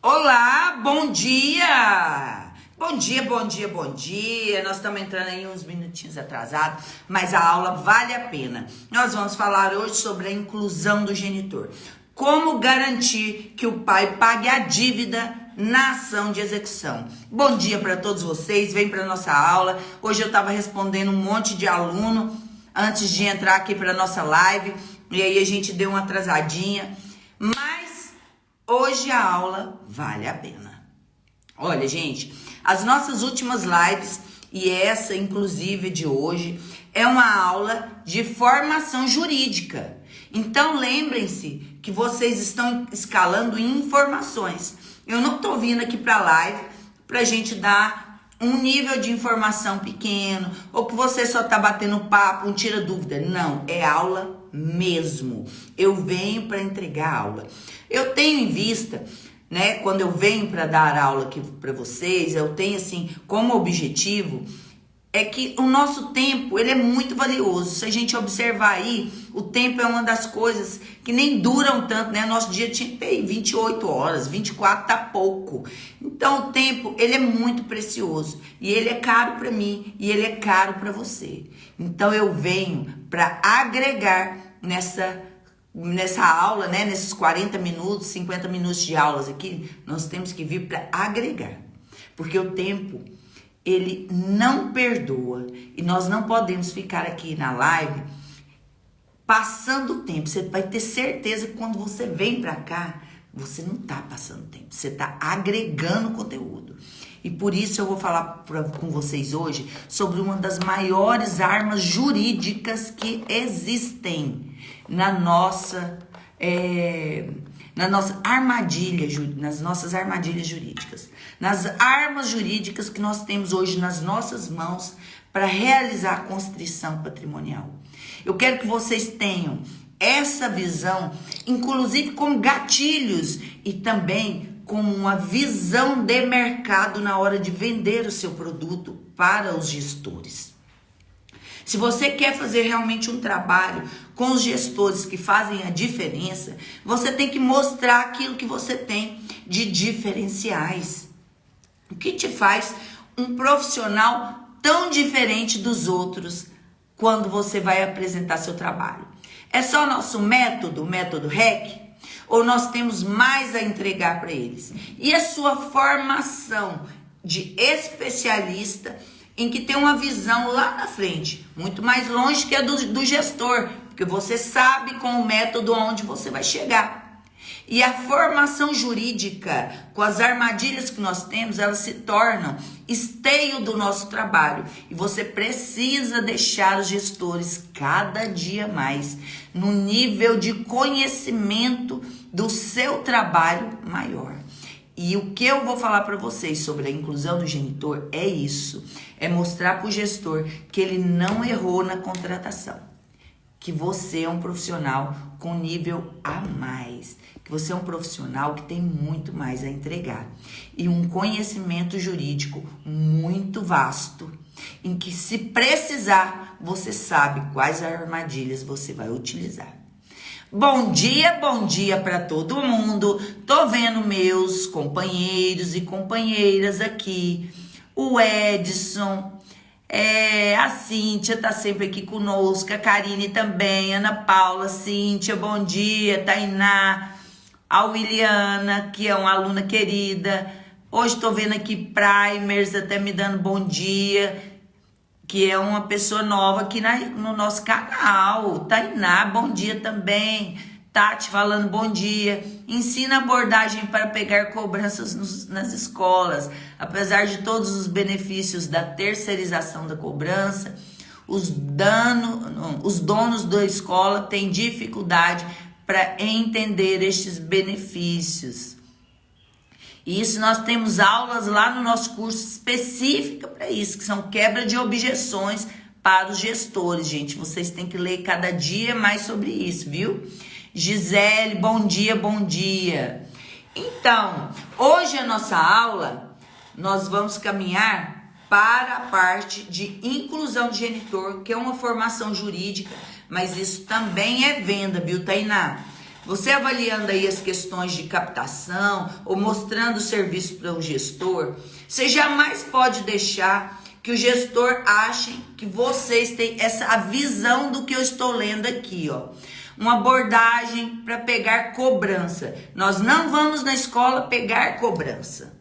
Olá, bom dia! Bom dia, bom dia, bom dia. Nós estamos entrando aí uns minutinhos atrasados, mas a aula vale a pena. Nós vamos falar hoje sobre a inclusão do genitor. Como garantir que o pai pague a dívida na ação de execução. Bom dia para todos vocês, vem para nossa aula. Hoje eu estava respondendo um monte de aluno antes de entrar aqui para nossa live, e aí a gente deu uma atrasadinha, mas hoje a aula vale a pena. Olha, gente, as nossas últimas lives, e essa inclusive de hoje, é uma aula de formação jurídica. Então lembrem-se que vocês estão escalando informações. Eu não estou vindo aqui para a live para a gente dar um nível de informação pequeno, ou que você só está batendo papo, não tira dúvida. Não, é aula mesmo. Eu venho para entregar aula. Eu tenho em vista, né, quando eu venho para dar aula aqui para vocês, eu tenho assim como objetivo é que o nosso tempo, ele é muito valioso. Se a gente observar aí, o tempo é uma das coisas que nem duram tanto, né? Nosso dia tinha que ter 28 horas, 24 tá pouco. Então o tempo, ele é muito precioso e ele é caro para mim e ele é caro para você. Então eu venho para agregar nessa aula, né? Nesses 40 minutos, 50 minutos de aulas aqui, nós temos que vir para agregar. Porque o tempo, ele não perdoa e nós não podemos ficar aqui na live passando o tempo. Você vai ter certeza que quando você vem pra cá, você não tá passando tempo, você tá agregando conteúdo. E por isso eu vou falar com vocês hoje sobre uma das maiores armas jurídicas que existem nas nossas armadilhas jurídicas, nas armas jurídicas que nós temos hoje nas nossas mãos para realizar a constrição patrimonial. Eu quero que vocês tenham essa visão, inclusive com gatilhos e também com uma visão de mercado na hora de vender o seu produto para os gestores. Se você quer fazer realmente um trabalho com os gestores que fazem a diferença, você tem que mostrar aquilo que você tem de diferenciais. O que te faz um profissional tão diferente dos outros quando você vai apresentar seu trabalho? É só nosso método, o método REC? Ou nós temos mais a entregar para eles? E a sua formação de especialista em que tem uma visão lá na frente, muito mais longe que a do gestor, porque você sabe com o método onde você vai chegar. E a formação jurídica, com as armadilhas que nós temos, elas se tornam esteio do nosso trabalho. E você precisa deixar os gestores cada dia mais no nível de conhecimento do seu trabalho maior. E o que eu vou falar para vocês sobre a inclusão do genitor é isso. É mostrar para o gestor que ele não errou na contratação. Que você é um profissional com nível a mais. Que você é um profissional que tem muito mais a entregar. E um conhecimento jurídico muito vasto. Em que, se precisar, você sabe quais armadilhas você vai utilizar. Bom dia para todo mundo. Tô vendo meus companheiros e companheiras aqui. O Edson, a Cíntia tá sempre aqui conosco, a Karine também, Ana Paula, Cíntia, bom dia, Tainá, a Williana, que é uma aluna querida. Hoje tô vendo aqui Primers até me dando bom dia, que é uma pessoa nova aqui no nosso canal. Tainá, bom dia também. Tati falando bom dia. Ensina abordagem para pegar cobranças nas escolas. Apesar de todos os benefícios da terceirização da cobrança, os donos da escola têm dificuldade para entender estes benefícios. E isso nós temos aulas lá no nosso curso específica para isso, que são quebra de objeções para os gestores, gente. Vocês têm que ler cada dia mais sobre isso, viu? Gisele, bom dia, bom dia. Então, hoje a nossa aula, nós vamos caminhar para a parte de inclusão de genitor, que é uma formação jurídica, mas isso também é venda, viu, Tainá? você avaliando aí as questões de captação ou mostrando o serviço para o gestor, você jamais pode deixar que o gestor ache que vocês têm essa visão do que eu estou lendo aqui, ó. Uma abordagem para pegar cobrança. Nós não vamos na escola pegar cobrança.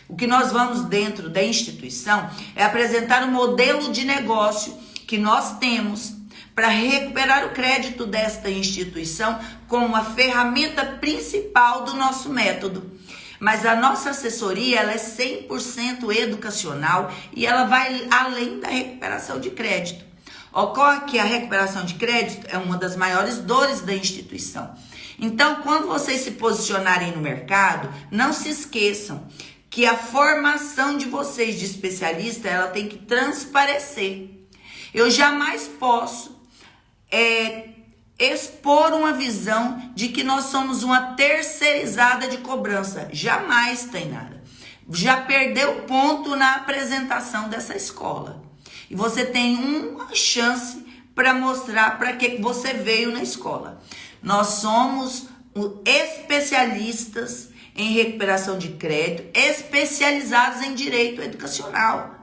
O que nós vamos dentro da instituição é apresentar um modelo de negócio que nós temos para recuperar o crédito desta instituição como uma ferramenta principal do nosso método. Mas a nossa assessoria, ela é 100% educacional e ela vai além da recuperação de crédito. Ocorre que a recuperação de crédito é uma das maiores dores da instituição. Então, quando vocês se posicionarem no mercado, não se esqueçam que a formação de vocês de especialista, ela tem que transparecer. Eu jamais posso expor uma visão de que nós somos uma terceirizada de cobrança. Jamais, Tainara. Já perdeu ponto na apresentação dessa escola. E você tem uma chance para mostrar para que você veio na escola. Nós somos especialistas em recuperação de crédito, especializados em direito educacional.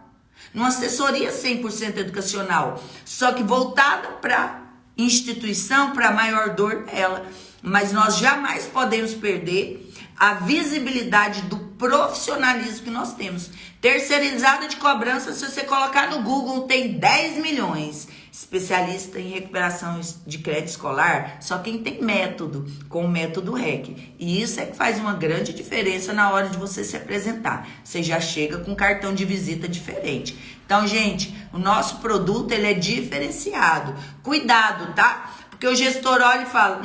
Numa assessoria 100% educacional, só que voltada para instituição, para a maior dor dela. Mas nós jamais podemos perder a visibilidade do profissionalismo que nós temos. Terceirizada de cobrança, se você colocar no Google, tem 10 milhões. Especialista em recuperação de crédito escolar, só quem tem método, com o método REC. E isso é que faz uma grande diferença na hora de você se apresentar. Você já chega com um cartão de visita diferente. Então, gente, o nosso produto, ele é diferenciado. Cuidado, tá? Porque o gestor olha e fala,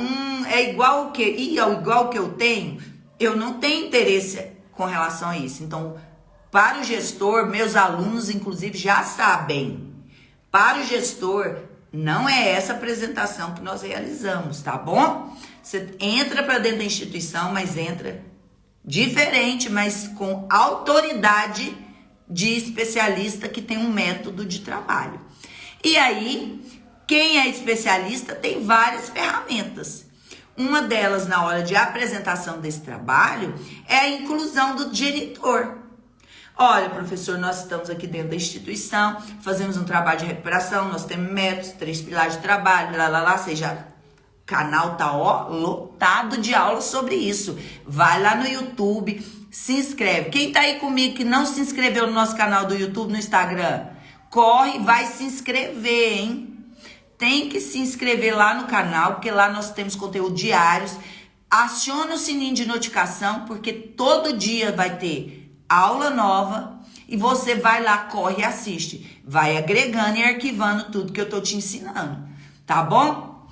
é igual o que? É igual o que eu tenho? Eu não tenho interesse com relação a isso. Então, para o gestor, meus alunos, inclusive, já sabem. Para o gestor, não é essa apresentação que nós realizamos, tá bom? Você entra para dentro da instituição, mas entra diferente, mas com autoridade de especialista que tem um método de trabalho. E aí, quem é especialista tem várias ferramentas. Uma delas, na hora de apresentação desse trabalho, é a inclusão do genitor. Olha, professor, nós estamos aqui dentro da instituição, fazemos um trabalho de recuperação, nós temos métodos, 3 pilares de trabalho, seja, o canal tá, lotado de aulas sobre isso. Vai lá no YouTube, se inscreve. Quem tá aí comigo que não se inscreveu no nosso canal do YouTube, no Instagram, corre, vai se inscrever, hein? Tem que se inscrever lá no canal, porque lá nós temos conteúdo diários. Aciona o sininho de notificação, porque todo dia vai ter aula nova e você vai lá, corre e assiste. Vai agregando e arquivando tudo que eu tô te ensinando, tá bom?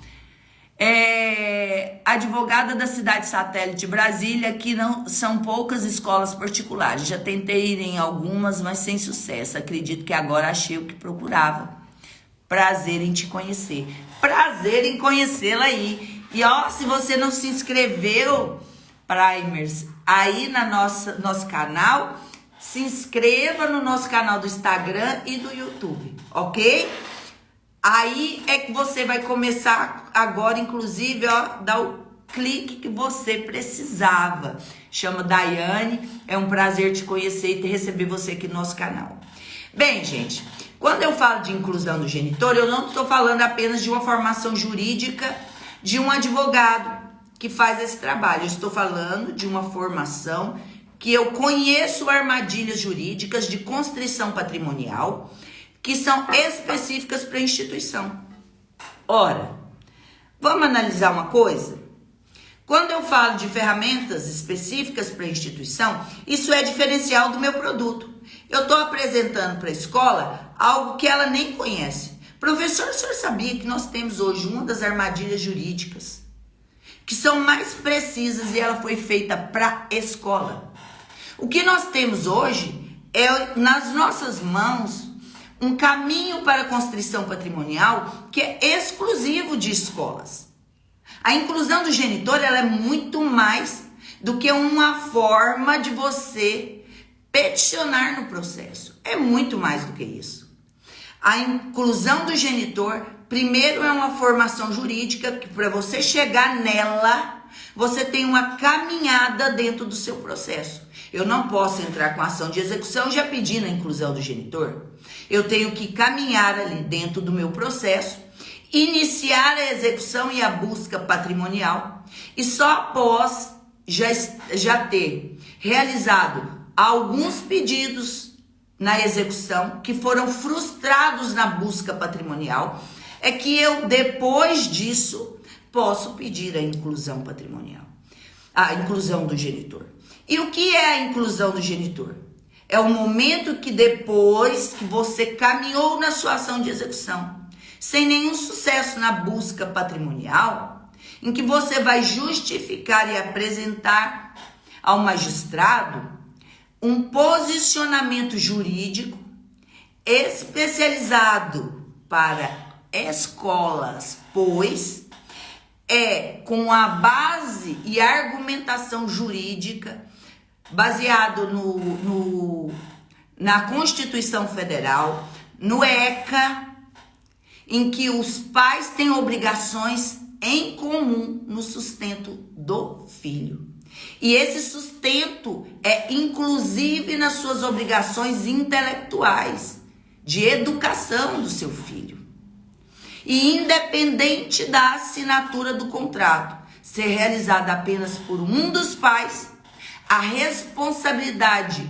Advogada da cidade satélite Brasília, que não são poucas escolas particulares. Já tentei ir em algumas, mas sem sucesso. Acredito que agora achei o que procurava. Prazer em te conhecer. Prazer em conhecê-la aí. E ó, se você não se inscreveu, Primers, aí na nosso canal, se inscreva no nosso canal do Instagram e do YouTube, ok? Aí é que você vai começar agora, inclusive, ó, dar o clique que você precisava. Chama Daiane, é um prazer te conhecer e receber você aqui no nosso canal. Bem, gente, quando eu falo de inclusão do genitor, eu não estou falando apenas de uma formação jurídica de um advogado que faz esse trabalho. Eu estou falando de uma formação que eu conheço armadilhas jurídicas de constrição patrimonial que são específicas para a instituição. Ora, vamos analisar uma coisa? Quando eu falo de ferramentas específicas para a instituição, isso é diferencial do meu produto. Eu estou apresentando para a escola algo que ela nem conhece. Professor, o senhor sabia que nós temos hoje uma das armadilhas jurídicas que são mais precisas e ela foi feita para a escola? O que nós temos hoje é nas nossas mãos um caminho para a constrição patrimonial que é exclusivo de escolas. A inclusão do genitor, ela é muito mais do que uma forma de você peticionar no processo. É muito mais do que isso. A inclusão do genitor primeiro é uma formação jurídica que para você chegar nela, você tem uma caminhada dentro do seu processo. Eu não posso entrar com ação de execução já pedindo a inclusão do genitor. Eu tenho que caminhar ali dentro do meu processo, iniciar a execução e a busca patrimonial, e só após já ter realizado alguns pedidos na execução que foram frustrados na busca patrimonial, é que eu, depois disso, posso pedir a inclusão patrimonial, a inclusão do genitor. E o que é a inclusão do genitor? É o momento que depois que você caminhou na sua ação de execução, sem nenhum sucesso na busca patrimonial, em que você vai justificar e apresentar ao magistrado um posicionamento jurídico especializado para escolas, pois é com a base e argumentação jurídica baseado na Constituição Federal, no ECA, em que os pais têm obrigações em comum no sustento do filho. E esse sustento é inclusive nas suas obrigações intelectuais de educação do seu filho. E independente da assinatura do contrato ser realizada apenas por um dos pais, a responsabilidade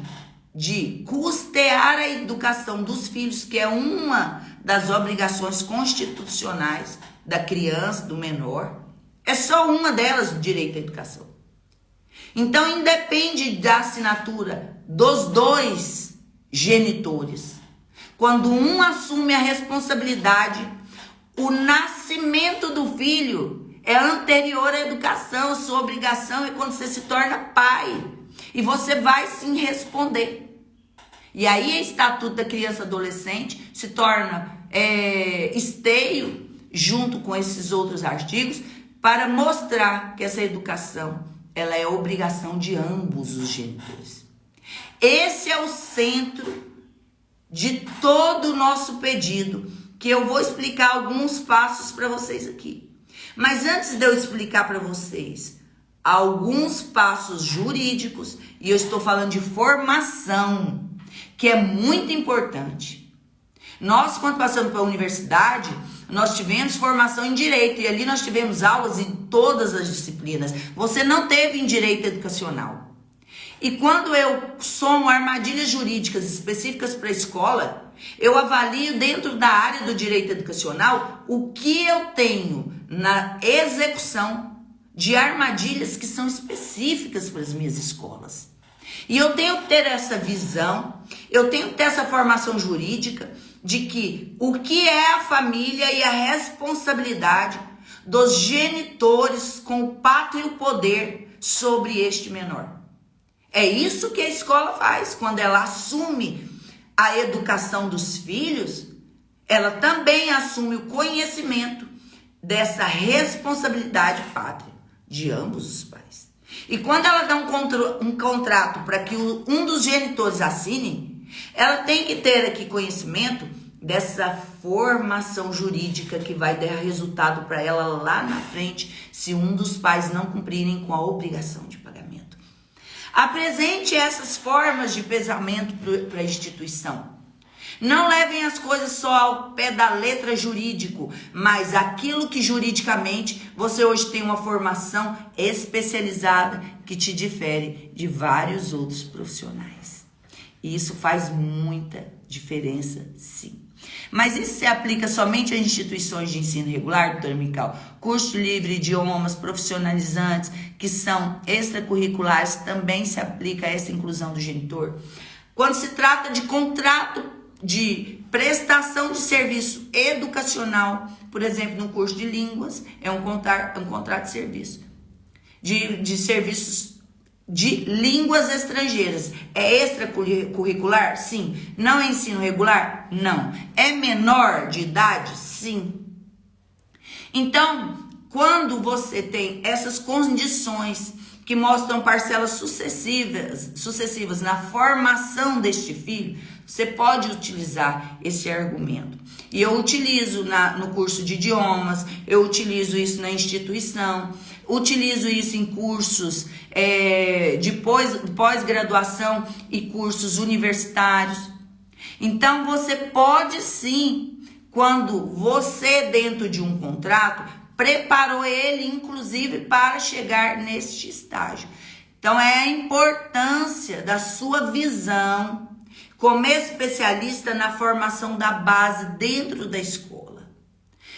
de custear a educação dos filhos, que é uma das obrigações constitucionais da criança, do menor, é só uma delas o direito à educação. Então, independe da assinatura dos dois genitores. Quando um assume a responsabilidade, o nascimento do filho é anterior à educação. A sua obrigação é quando você se torna pai. E você vai sim responder. E aí, o Estatuto da Criança e Adolescente se torna esteio, junto com esses outros artigos, para mostrar que essa educação ela é obrigação de ambos os genitores. Esse é o centro de todo o nosso pedido, que eu vou explicar alguns passos para vocês aqui. Mas antes de eu explicar para vocês alguns passos jurídicos, e eu estou falando de formação, que é muito importante. Nós, quando passamos para a universidade, nós tivemos formação em direito, e ali nós tivemos aulas em todas as disciplinas. Você não teve em direito educacional. E quando eu somo armadilhas jurídicas específicas para a escola, eu avalio dentro da área do direito educacional o que eu tenho na execução de armadilhas que são específicas para as minhas escolas. E eu tenho que ter essa visão, eu tenho que ter essa formação jurídica de que o que é a família e a responsabilidade dos genitores com o pátrio poder sobre este menor. É isso que a escola faz. Quando ela assume a educação dos filhos, ela também assume o conhecimento dessa responsabilidade pátria de ambos os pais. E quando ela dá um contrato para que um dos genitores assine, ela tem que ter aqui conhecimento dessa formação jurídica que vai dar resultado para ela lá na frente, se um dos pais não cumprirem com a obrigação de pagamento. Apresente essas formas de pesamento para a instituição. Não levem as coisas só ao pé da letra jurídico, mas aquilo que juridicamente você hoje tem uma formação especializada que te difere de vários outros profissionais. E isso faz muita diferença, sim. Mas isso se aplica somente às instituições de ensino regular, doutora Mical? Curso livre, idiomas, profissionalizantes, que são extracurriculares, também se aplica a essa inclusão do genitor? Quando se trata de contrato de prestação de serviço educacional, por exemplo, no curso de línguas, é um contrato de serviço. De serviços de línguas estrangeiras. É extracurricular? Sim. Não é ensino regular? Não. É menor de idade? Sim. Então, quando você tem essas condições que mostram parcelas sucessivas na formação deste filho, você pode utilizar esse argumento. E eu utilizo no curso de idiomas, eu utilizo isso na instituição, utilizo isso em cursos de pós-graduação e cursos universitários. Então, você pode sim, quando você, dentro de um contrato, preparou ele, inclusive, para chegar neste estágio. Então, é a importância da sua visão como especialista na formação da base dentro da escola.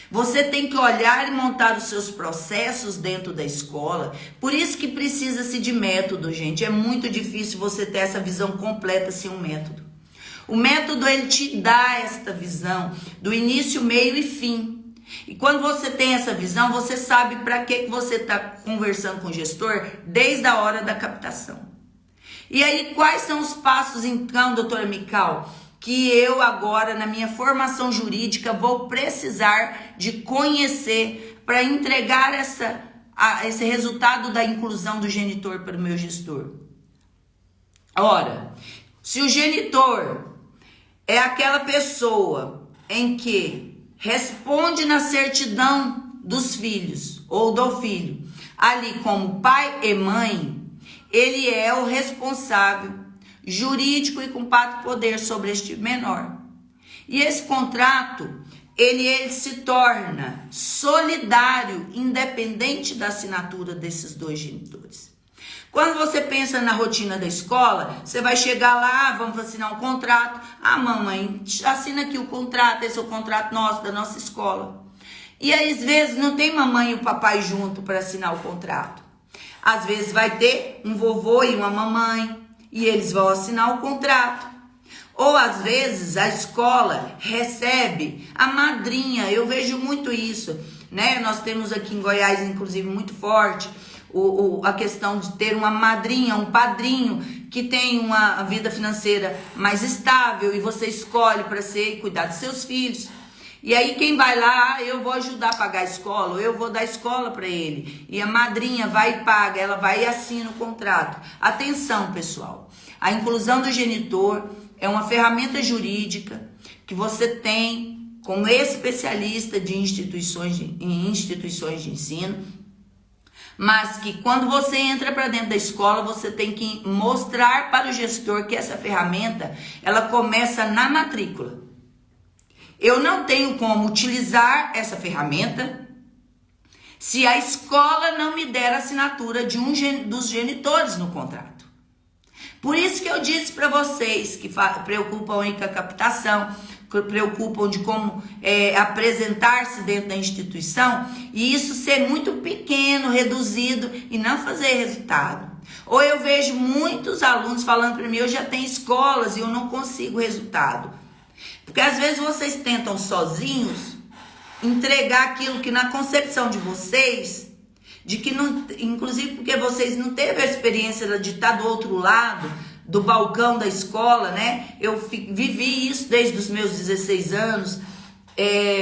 Você tem que olhar e montar os seus processos dentro da escola. Por isso que precisa-se de método, gente. É muito difícil você ter essa visão completa sem um método. O método, ele te dá esta visão do início, meio e fim. E quando você tem essa visão, você sabe para que você está conversando com o gestor desde a hora da captação. E aí, quais são os passos, então, doutora Mical, que eu agora, na minha formação jurídica, vou precisar de conhecer para entregar esse resultado da inclusão do genitor para o meu gestor? Ora, se o genitor é aquela pessoa em que responde na certidão dos filhos ou do filho, ali como pai e mãe, ele é o responsável jurídico e com pato poder sobre este menor. E esse contrato, ele se torna solidário, independente da assinatura desses dois genitores. Quando você pensa na rotina da escola, você vai chegar lá, vamos assinar um contrato. Ah, mamãe, assina aqui o contrato, esse é o contrato nosso, da nossa escola. E aí, às vezes, não tem mamãe e o papai junto para assinar o contrato. Às vezes vai ter um vovô e uma mamãe, e eles vão assinar o contrato. Ou às vezes a escola recebe a madrinha, eu vejo muito isso, né? Nós temos aqui em Goiás, inclusive, muito forte, a questão de ter uma madrinha, um padrinho que tem uma vida financeira mais estável e você escolhe para ser e cuidar dos seus filhos. E aí quem vai lá, eu vou ajudar a pagar a escola, ou eu vou dar escola para ele. E a madrinha vai e paga, ela vai e assina o contrato. Atenção, pessoal, a inclusão do genitor é uma ferramenta jurídica que você tem como especialista em instituições de ensino, mas que quando você entra para dentro da escola, você tem que mostrar para o gestor que essa ferramenta, ela começa na matrícula. Eu não tenho como utilizar essa ferramenta se a escola não me der a assinatura de dos genitores no contrato. Por isso que eu disse para vocês que preocupam aí com a captação, que preocupam de como apresentar-se dentro da instituição, e isso ser muito pequeno, reduzido e não fazer resultado. Ou eu vejo muitos alunos falando para mim, eu já tenho escolas e eu não consigo resultado. Porque às vezes vocês tentam sozinhos entregar aquilo que na concepção de vocês, de que não, inclusive porque vocês não teve a experiência de estar do outro lado do balcão da escola, né? Eu vivi isso desde os meus 16 anos.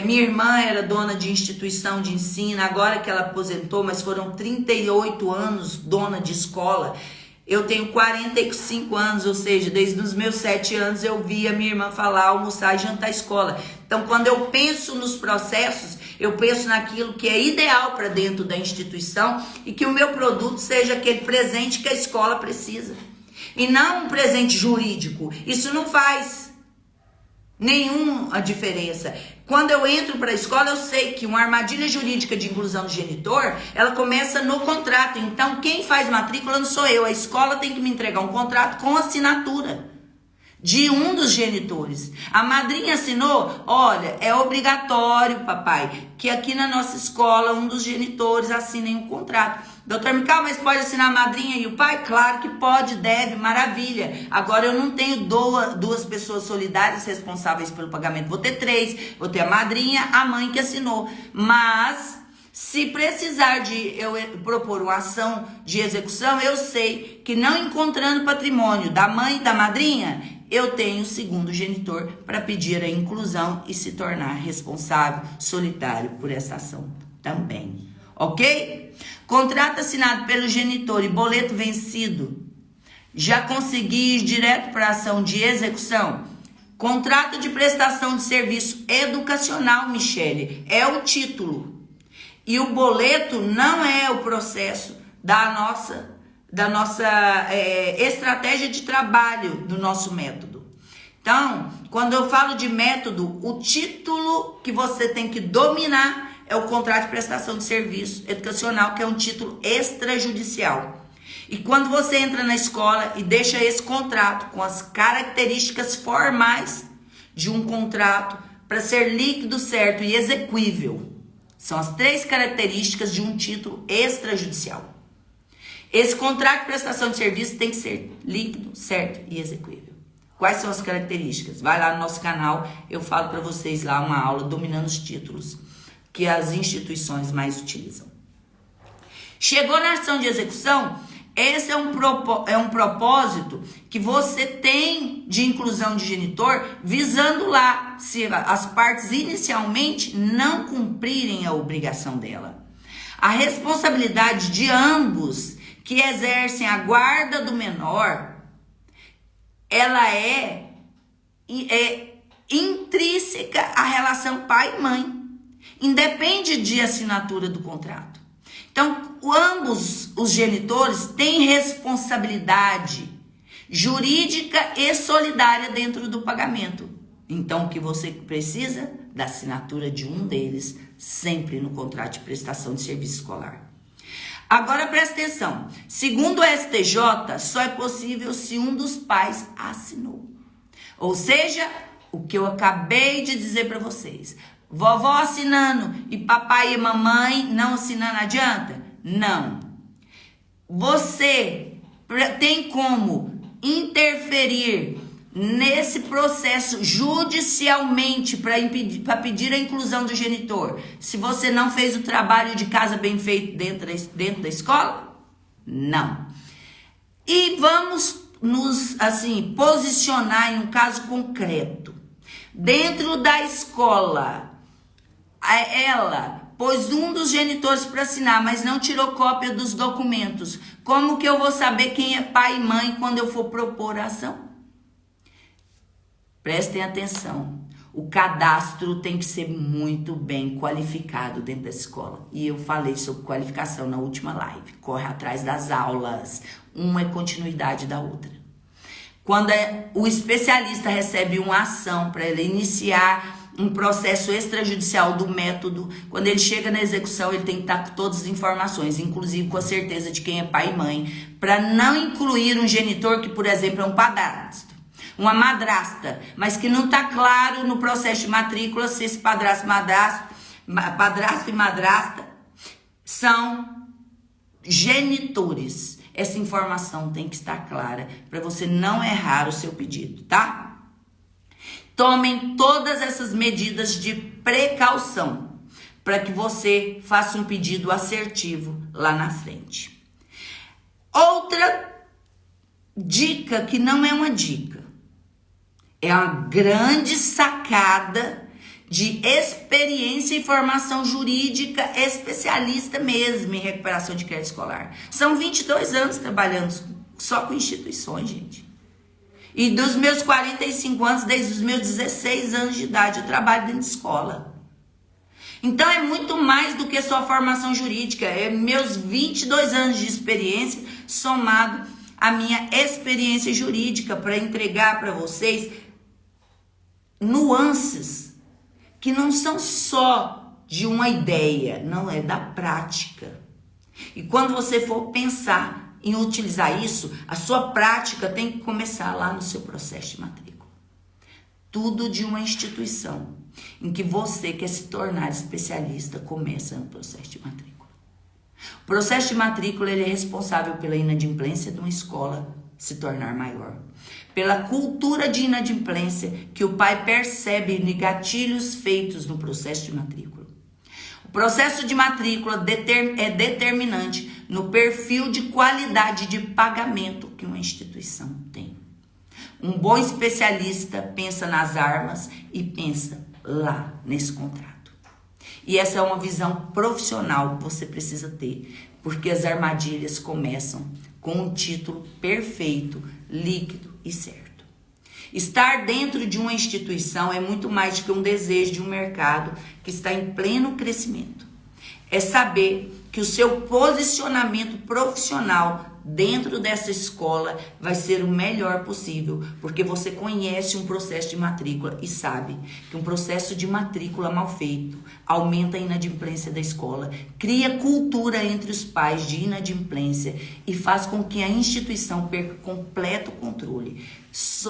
Minha irmã era dona de instituição de ensino, agora que ela aposentou, mas foram 38 anos dona de escola. Eu tenho 45 anos, ou seja, desde os meus 7 anos eu via minha irmã falar, almoçar e jantar escola. Então, quando eu penso nos processos, eu penso naquilo que é ideal para dentro da instituição e que o meu produto seja aquele presente que a escola precisa. E não um presente jurídico. Isso não faz nenhuma diferença. Quando eu entro para a escola, eu sei que uma armadilha jurídica de inclusão do genitor, ela começa no contrato. Então, quem faz matrícula não sou eu. A escola tem que me entregar um contrato com assinatura de um dos genitores. A madrinha assinou? Olha, é obrigatório, papai, que aqui na nossa escola um dos genitores assinem um contrato. Doutor Mical, mas pode assinar a madrinha e o pai? Claro que pode, deve, maravilha. Agora eu não tenho duas pessoas solidárias responsáveis pelo pagamento. Vou ter 3, vou ter a madrinha, a mãe que assinou. Mas se precisar de eu propor uma ação de execução, eu sei que não encontrando patrimônio da mãe e da madrinha, eu tenho o segundo genitor para pedir a inclusão e se tornar responsável solitário por essa ação também. Ok? Contrato assinado pelo genitor e boleto vencido. Já consegui ir direto para a ação de execução? Contrato de prestação de serviço educacional, Michele, é o título. E o boleto não é o processo da nossa estratégia de trabalho, do nosso método. Então, quando eu falo de método, o título que você tem que dominar é o contrato de prestação de serviço educacional, que é um título extrajudicial. E quando você entra na escola e deixa esse contrato com as características formais de um contrato para ser líquido, certo e exequível, são as 3 características de um título extrajudicial. Esse contrato de prestação de serviço tem que ser líquido, certo e exequível. Quais são as características? Vai lá no nosso canal, eu falo para vocês lá uma aula dominando os títulos que as instituições mais utilizam. Chegou na ação de execução, esse é um propósito que você tem de inclusão de genitor, visando lá se as partes inicialmente não cumprirem a obrigação dela. A responsabilidade de ambos que exercem a guarda do menor, ela é intrínseca à relação pai e mãe. Independe de assinatura do contrato. Então, ambos os genitores têm responsabilidade jurídica e solidária dentro do pagamento. Então, o que você precisa? Da assinatura de um deles, sempre no contrato de prestação de serviço escolar. Agora, presta atenção. Segundo o STJ, só é possível se um dos pais assinou. Ou seja, o que eu acabei de dizer para vocês. Vovó assinando e papai e mamãe não assinando, adianta? Não. Você tem como interferir nesse processo judicialmente para pedir a inclusão do genitor, se você não fez o trabalho de casa bem feito dentro da escola? Não. E vamos nos posicionar em um caso concreto. Dentro da escola, ela pôs um dos genitores para assinar, mas não tirou cópia dos documentos. Como que eu vou saber quem é pai e mãe quando eu for propor a ação? Prestem atenção. O cadastro tem que ser muito bem qualificado dentro da escola. E eu falei sobre qualificação na última live. Corre atrás das aulas. Uma é continuidade da outra. Quando o especialista recebe uma ação para ele iniciar um processo extrajudicial do método, quando ele chega na execução, ele tem que estar com todas as informações, inclusive com a certeza de quem é pai e mãe, para não incluir um genitor que, por exemplo, é um padrasto, uma madrasta, mas que não está claro no processo de matrícula se esse padrasto e madrasta são genitores. Essa informação tem que estar clara para você não errar o seu pedido, tá? Tomem todas essas medidas de precaução para que você faça um pedido assertivo lá na frente. Outra dica que não é uma dica, é uma grande sacada de experiência e formação jurídica especialista mesmo em recuperação de crédito escolar. São 22 anos trabalhando só com instituições, gente. E dos meus 45 anos, desde os meus 16 anos de idade, eu trabalho dentro de escola. Então é muito mais do que só formação jurídica, é meus 22 anos de experiência somado à minha experiência jurídica para entregar para vocês nuances que não são só de uma ideia, não, é da prática. E quando você for pensar em utilizar isso, a sua prática tem que começar lá no seu processo de matrícula. Tudo de uma instituição em que você quer se tornar especialista começa no processo de matrícula. O processo de matrícula ele é responsável pela inadimplência de uma escola se tornar maior, pela cultura de inadimplência que o pai percebe de gatilhos feitos no processo de matrícula. O processo de matrícula é determinante no perfil de qualidade de pagamento que uma instituição tem. Um bom especialista pensa nas armas e pensa lá nesse contrato. E essa é uma visão profissional que você precisa ter, porque as armadilhas começam com um título perfeito, líquido e certo. Estar dentro de uma instituição é muito mais do que um desejo de um mercado que está em pleno crescimento. É saber que o seu posicionamento profissional dentro dessa escola vai ser o melhor possível, porque você conhece um processo de matrícula e sabe que um processo de matrícula mal feito aumenta a inadimplência da escola, cria cultura entre os pais de inadimplência e faz com que a instituição perca completo controle,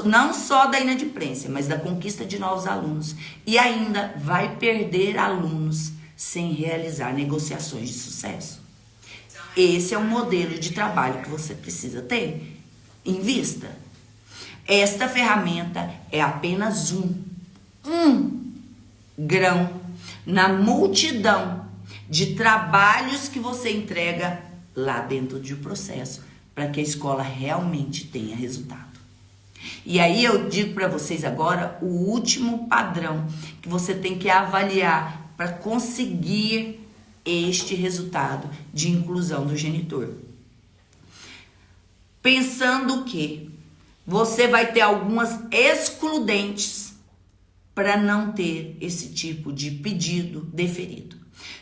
não só da inadimplência, mas da conquista de novos alunos, e ainda vai perder alunos sem realizar negociações de sucesso. Esse é o modelo de trabalho que você precisa ter. Invista. Esta ferramenta é apenas um grão na multidão de trabalhos que você entrega lá dentro de um processo para que a escola realmente tenha resultado. E aí eu digo para vocês agora o último padrão que você tem que avaliar para conseguir este resultado de inclusão do genitor. Pensando que você vai ter algumas excludentes para não ter esse tipo de pedido deferido.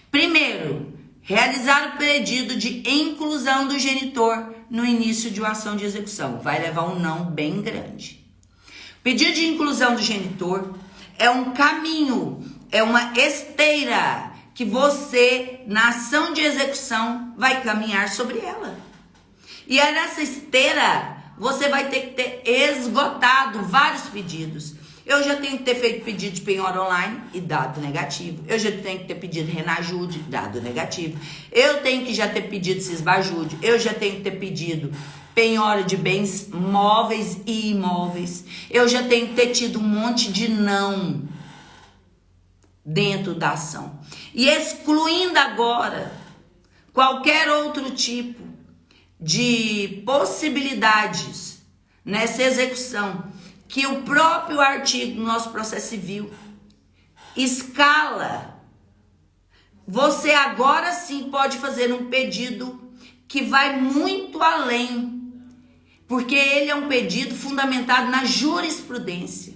Primeiro, realizar o pedido de inclusão do genitor no início de uma ação de execução. Vai levar um não bem grande. Pedido de inclusão do genitor é um caminho, é uma esteira que você, na ação de execução, vai caminhar sobre ela. E aí nessa esteira, você vai ter que ter esgotado vários pedidos. Eu já tenho que ter feito pedido de penhora online e dado negativo. Eu já tenho que ter pedido Renajude, dado negativo. Eu tenho que já ter pedido Cisbajude. Eu já tenho que ter pedido penhora de bens móveis e imóveis. Eu já tenho que ter tido um monte de não dentro da ação. E excluindo agora qualquer outro tipo de possibilidades nessa execução que o próprio artigo do nosso processo civil escala, você agora sim pode fazer um pedido que vai muito além, porque ele é um pedido fundamentado na jurisprudência.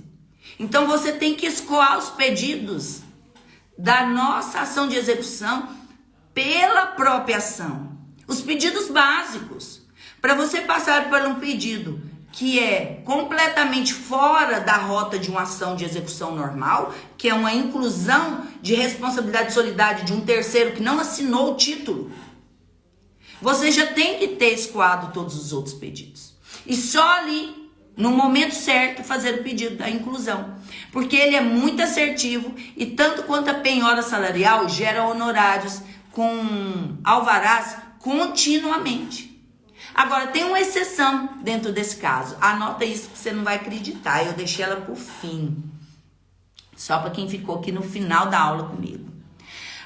Então você tem que escoar os pedidos da nossa ação de execução pela própria ação. Os pedidos básicos. Para você passar por um pedido que é completamente fora da rota de uma ação de execução normal, que é uma inclusão de responsabilidade solidária de um terceiro que não assinou o título, você já tem que ter escoado todos os outros pedidos. E só ali, no momento certo, fazer o pedido da inclusão. Porque ele é muito assertivo e tanto quanto a penhora salarial gera honorários com alvarás continuamente. Agora, tem uma exceção dentro desse caso. Anota isso que você não vai acreditar. Eu deixei ela por fim. Só para quem ficou aqui no final da aula comigo.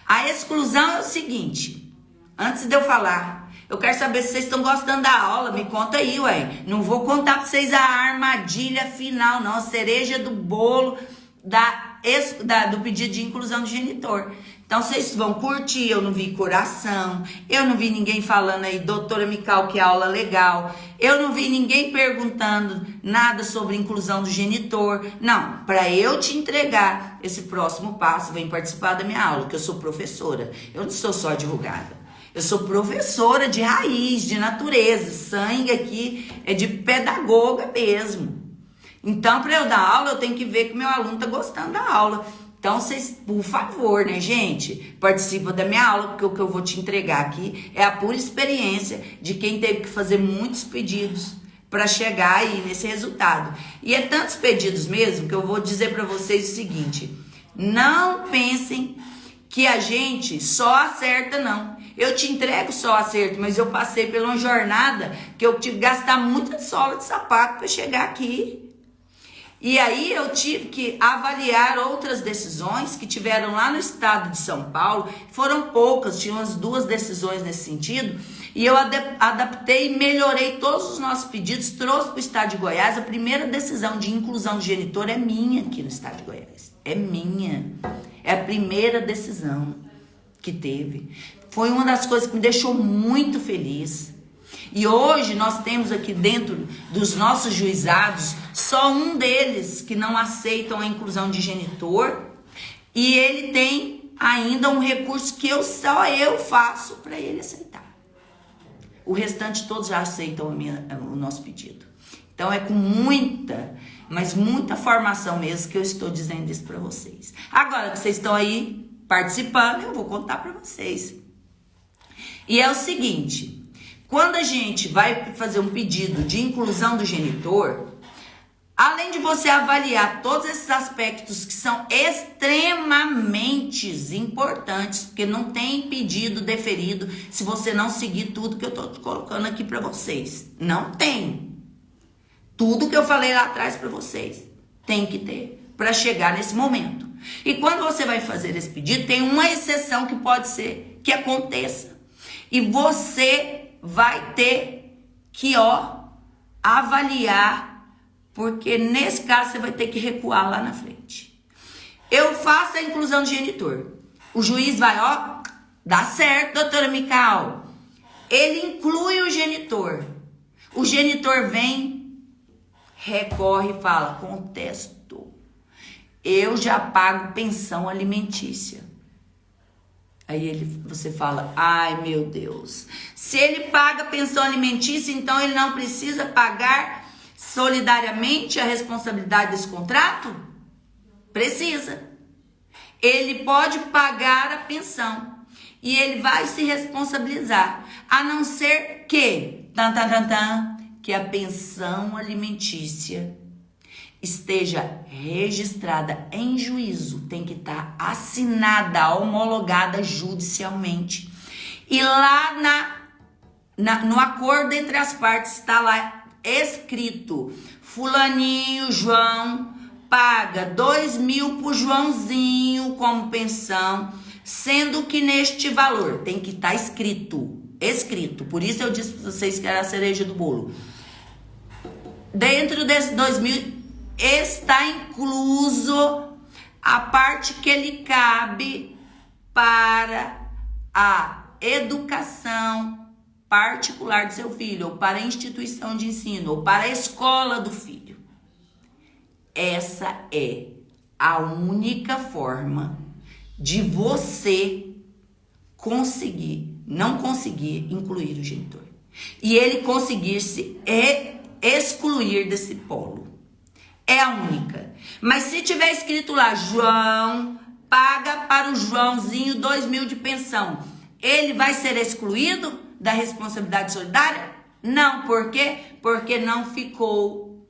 A exclusão é o seguinte. Antes de eu falar, eu quero saber se vocês estão gostando da aula. Me conta aí, ué. Não vou contar para vocês a armadilha final, não. A cereja do bolo do pedido de inclusão do genitor. Então, vocês vão curtir. Eu não vi coração. Eu não vi ninguém falando aí, doutora Mical, que aula legal. Eu não vi ninguém perguntando nada sobre inclusão do genitor. Não, para eu te entregar esse próximo passo, vem participar da minha aula, que eu sou professora. Eu não sou só advogada. Eu sou professora de raiz, de natureza. Sangue aqui é de pedagoga mesmo. Então, para eu dar aula, eu tenho que ver que meu aluno está gostando da aula. Então, vocês, por favor, né, gente? Participa da minha aula, porque o que eu vou te entregar aqui é a pura experiência de quem teve que fazer muitos pedidos para chegar aí nesse resultado. E é tantos pedidos mesmo que eu vou dizer para vocês o seguinte: não pensem que a gente só acerta, não. Eu te entrego só acerto, mas eu passei por uma jornada que eu tive que gastar muita sola de sapato para chegar aqui. E aí eu tive que avaliar outras decisões que tiveram lá no estado de São Paulo. Foram poucas, tinha umas 2 decisões nesse sentido. E eu adaptei e melhorei todos os nossos pedidos, trouxe para o estado de Goiás. A primeira decisão de inclusão do genitor é minha aqui no estado de Goiás. É minha. É a primeira decisão que teve. Foi uma das coisas que me deixou muito feliz. E hoje nós temos aqui dentro dos nossos juizados só um deles que não aceitam a inclusão de genitor, e ele tem ainda um recurso que só eu faço para ele aceitar. O restante todos já aceitam o nosso pedido. Então é com muita, mas muita formação mesmo que eu estou dizendo isso para vocês. Agora que vocês estão aí participando, eu vou contar para vocês. E é o seguinte, quando a gente vai fazer um pedido de inclusão do genitor, além de você avaliar todos esses aspectos que são extremamente importantes, porque não tem pedido deferido se você não seguir tudo que eu estou colocando aqui para vocês. Não tem. Tudo que eu falei lá atrás para vocês tem que ter para chegar nesse momento. E quando você vai fazer esse pedido, tem uma exceção que pode ser que aconteça. E você vai ter que, avaliar, porque nesse caso você vai ter que recuar lá na frente. Eu faço a inclusão do genitor. O juiz vai, dá certo, doutora Mical. Ele inclui o genitor. O genitor vem, recorre e fala, contesto. Eu já pago pensão alimentícia. Aí você fala, ai meu Deus, se ele paga pensão alimentícia, então ele não precisa pagar solidariamente a responsabilidade desse contrato? Precisa. Ele pode pagar a pensão e ele vai se responsabilizar, a não ser que, que a pensão alimentícia esteja registrada em juízo, tem que estar assinada, homologada judicialmente. E lá no acordo entre as partes está lá escrito, fulaninho João paga 2.000 pro Joãozinho como pensão, sendo que neste valor tem que estar escrito. Por isso eu disse para vocês que era a cereja do bolo. Dentro desses 2.000 está incluso a parte que lhe cabe para a educação particular do seu filho, ou para a instituição de ensino, ou para a escola do filho. Essa é a única forma de você não conseguir incluir o genitor. E ele conseguir se excluir desse polo. É a única. Mas se tiver escrito lá, João paga para o Joãozinho 2.000 de pensão, ele vai ser excluído da responsabilidade solidária? Não. Por quê? Porque não ficou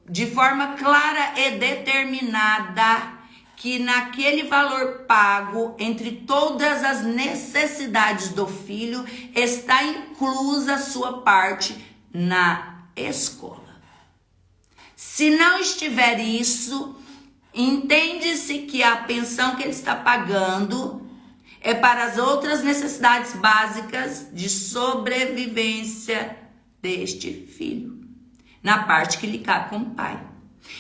de forma clara e determinada que naquele valor pago, entre todas as necessidades do filho, está inclusa a sua parte na escola. Se não estiver isso, entende-se que a pensão que ele está pagando é para as outras necessidades básicas de sobrevivência deste filho, na parte que lhe cabe como pai.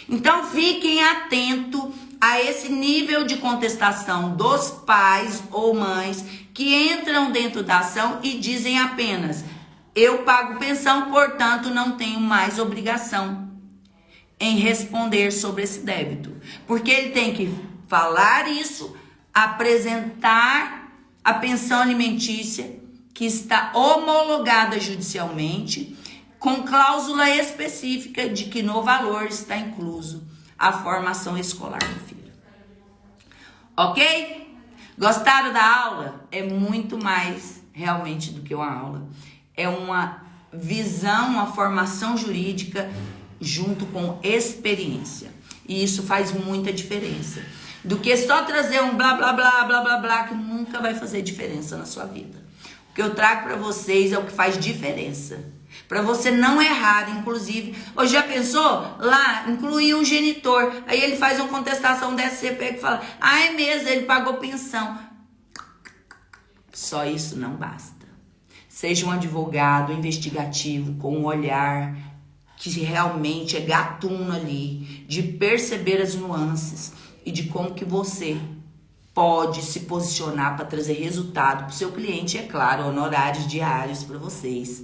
Então fiquem atentos a esse nível de contestação dos pais ou mães que entram dentro da ação e dizem apenas, eu pago pensão, portanto não tenho mais obrigação em responder sobre esse débito. Porque ele tem que falar isso, apresentar a pensão alimentícia que está homologada judicialmente, com cláusula específica de que no valor está incluso a formação escolar do filho. Ok? Gostaram da aula? É muito mais realmente do que uma aula. É uma visão, uma formação jurídica junto com experiência. E isso faz muita diferença. Do que só trazer um blá, blá, blá, blá, blá, blá, que nunca vai fazer diferença na sua vida. O que eu trago para vocês é o que faz diferença. Para você não errar, inclusive. Hoje já pensou? Lá, incluir um genitor. Aí ele faz uma contestação dessa, você pega e fala, é mesmo, ele pagou pensão. Só isso não basta. Seja um advogado investigativo com um olhar que realmente é gatuno ali, de perceber as nuances e de como que você pode se posicionar para trazer resultado para o seu cliente, é claro, honorários diários para vocês.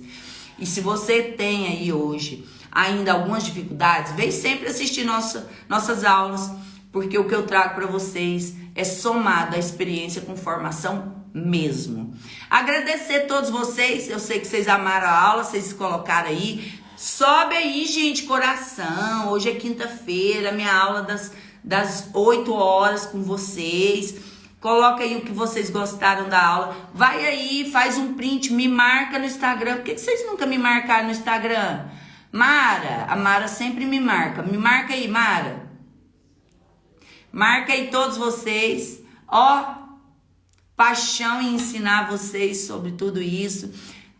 E se você tem aí hoje ainda algumas dificuldades, vem sempre assistir nossas aulas, porque o que eu trago para vocês é somado à experiência com formação mesmo. Agradecer a todos vocês, eu sei que vocês amaram a aula, vocês se colocaram aí. Sobe aí, gente, coração. Hoje é quinta-feira, minha aula das 8 horas com vocês. Coloca aí o que vocês gostaram da aula. Vai aí, faz um print, me marca no Instagram. Por que vocês nunca me marcaram no Instagram? Mara, a Mara sempre me marca. Me marca aí, Mara. Marca aí todos vocês. Ó, paixão em ensinar vocês sobre tudo isso.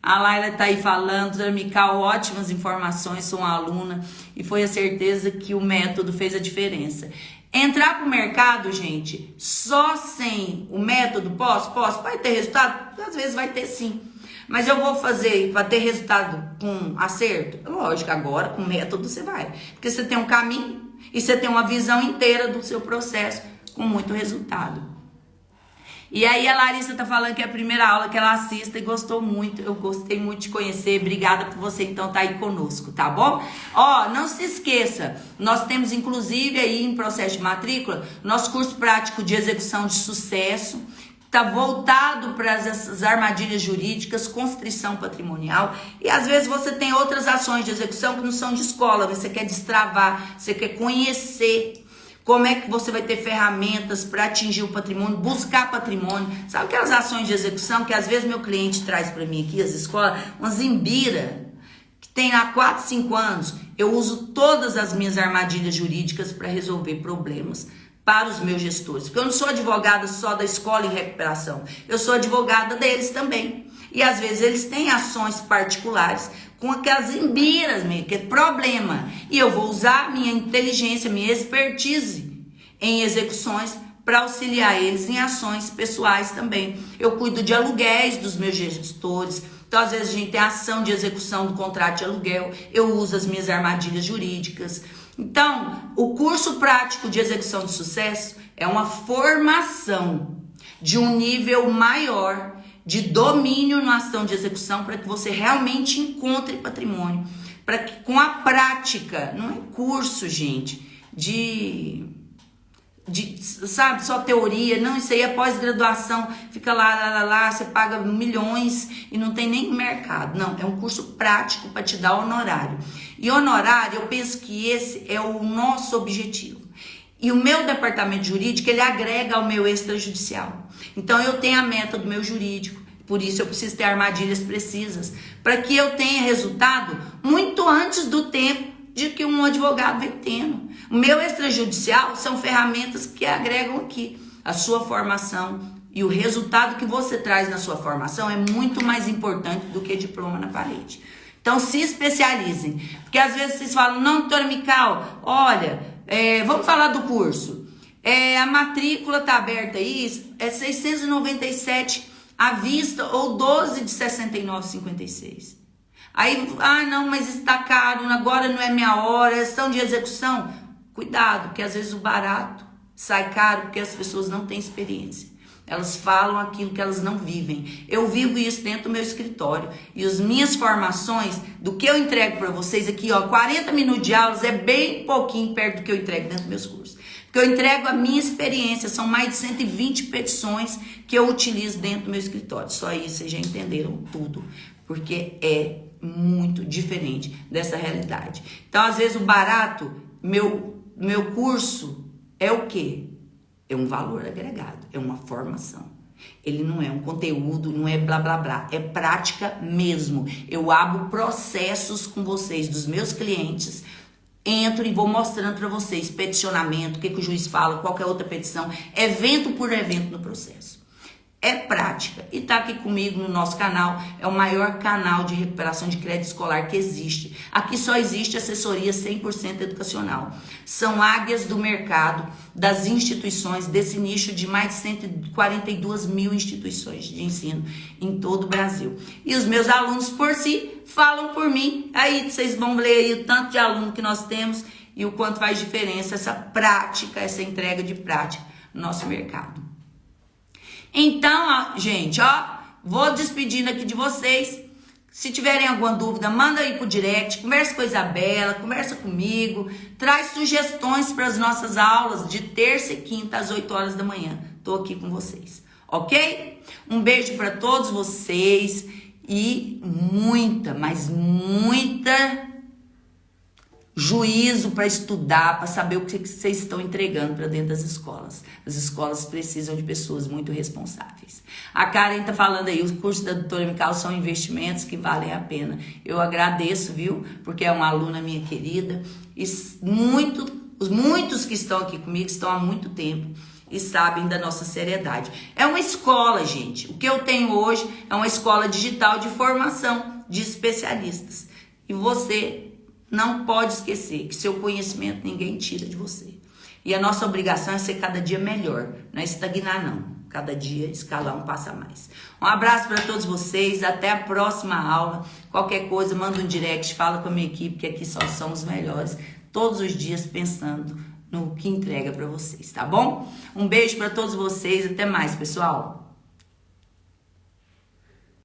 A Laila tá aí falando, doutora Mical, ótimas informações, sou uma aluna e foi a certeza que o método fez a diferença. Entrar pro mercado, gente, só sem o método, posso? Vai ter resultado? Às vezes vai ter sim. Mas eu vou fazer para ter resultado com acerto? Lógico, agora com método você vai. Porque você tem um caminho e você tem uma visão inteira do seu processo com muito resultado. E aí a Larissa tá falando que é a primeira aula que ela assista e gostou muito. Eu gostei muito de conhecer. Obrigada por você então estar aí conosco, tá bom? Ó, não se esqueça, nós temos inclusive aí em processo de matrícula, nosso curso prático de execução de sucesso. Tá voltado para essas armadilhas jurídicas, constrição patrimonial. E às vezes você tem outras ações de execução que não são de escola. Você quer destravar, você quer conhecer. Como é que você vai ter ferramentas para atingir o patrimônio, buscar patrimônio? Sabe aquelas ações de execução que às vezes meu cliente traz para mim aqui, as escolas, uma zimbira, que tem há 4, 5 anos. Eu uso todas as minhas armadilhas jurídicas para resolver problemas para os meus gestores. Porque eu não sou advogada só da escola em recuperação, eu sou advogada deles também. E às vezes eles têm ações particulares com aquelas imbiras mesmo, que é problema. E eu vou usar minha inteligência, minha expertise em execuções para auxiliar eles em ações pessoais também. Eu cuido de aluguéis dos meus gestores. Então, às vezes, a gente tem ação de execução do contrato de aluguel. Eu uso as minhas armadilhas jurídicas. Então, o curso prático de execução de sucesso é uma formação de um nível maior de domínio na ação de execução para que você realmente encontre patrimônio. Para que com a prática, não é curso, gente, sabe, só teoria, não, isso aí é pós-graduação, fica lá, você paga milhões e não tem nem mercado. Não, é um curso prático para te dar honorário. E honorário, eu penso que esse é o nosso objetivo. E o meu departamento jurídico, ele agrega ao meu extrajudicial. Então, eu tenho a meta do meu jurídico, por isso eu preciso ter armadilhas precisas, para que eu tenha resultado muito antes do tempo de que um advogado vem tendo. O meu extrajudicial são ferramentas que agregam aqui a sua formação, e o resultado que você traz na sua formação é muito mais importante do que diploma na parede. Então, se especializem, porque às vezes vocês falam, não, doutora Mical, olha, vamos falar do curso. A matrícula está aberta aí, é 697 à vista ou 12 de 69,56. Aí, não, mas está caro, agora não é minha hora, são de execução. Cuidado, porque às vezes o barato sai caro porque as pessoas não têm experiência. Elas falam aquilo que elas não vivem. Eu vivo isso dentro do meu escritório. E as minhas formações, do que eu entrego para vocês aqui, 40 minutos de aulas é bem pouquinho perto do que eu entrego dentro dos meus cursos. Porque eu entrego a minha experiência, são mais de 120 petições que eu utilizo dentro do meu escritório. Só aí vocês já entenderam tudo, porque é muito diferente dessa realidade. Então, às vezes, o barato, meu curso é o quê? É um valor agregado, é uma formação. Ele não é um conteúdo, não é blá blá blá, é prática mesmo. Eu abro processos com vocês, dos meus clientes, entro e vou mostrando para vocês peticionamento, o que o juiz fala, qualquer outra petição, evento por evento no processo. É prática. E tá aqui comigo no nosso canal, é o maior canal de recuperação de crédito escolar que existe. Aqui só existe assessoria 100% educacional. São águias do mercado, das instituições, desse nicho de mais de 142 mil instituições de ensino em todo o Brasil. E os meus alunos por si falam por mim. Aí vocês vão ler aí o tanto de aluno que nós temos e o quanto faz diferença essa prática, essa entrega de prática no nosso mercado. Então, gente, vou despedindo aqui de vocês. Se tiverem alguma dúvida, manda aí pro direct, conversa com a Isabela, conversa comigo, traz sugestões para as nossas aulas de terça e quinta às 8 horas da manhã. Tô aqui com vocês, ok? Um beijo para todos vocês e muita, mas muita juízo para estudar, para saber o que vocês estão entregando para dentro das escolas. As escolas precisam de pessoas muito responsáveis. A Karen tá falando aí, os cursos da doutora Mical são investimentos que valem a pena. Eu agradeço, viu? Porque é uma aluna minha querida. E muitos que estão aqui comigo estão há muito tempo e sabem da nossa seriedade. É uma escola, gente. O que eu tenho hoje é uma escola digital de formação de especialistas. E você não pode esquecer que seu conhecimento ninguém tira de você. E a nossa obrigação é ser cada dia melhor, não é estagnar não. Cada dia escalar um passo a mais. Um abraço para todos vocês, até a próxima aula. Qualquer coisa, manda um direct, fala com a minha equipe, que aqui só são os melhores. Todos os dias pensando no que entrega para vocês, tá bom? Um beijo para todos vocês, até mais, pessoal.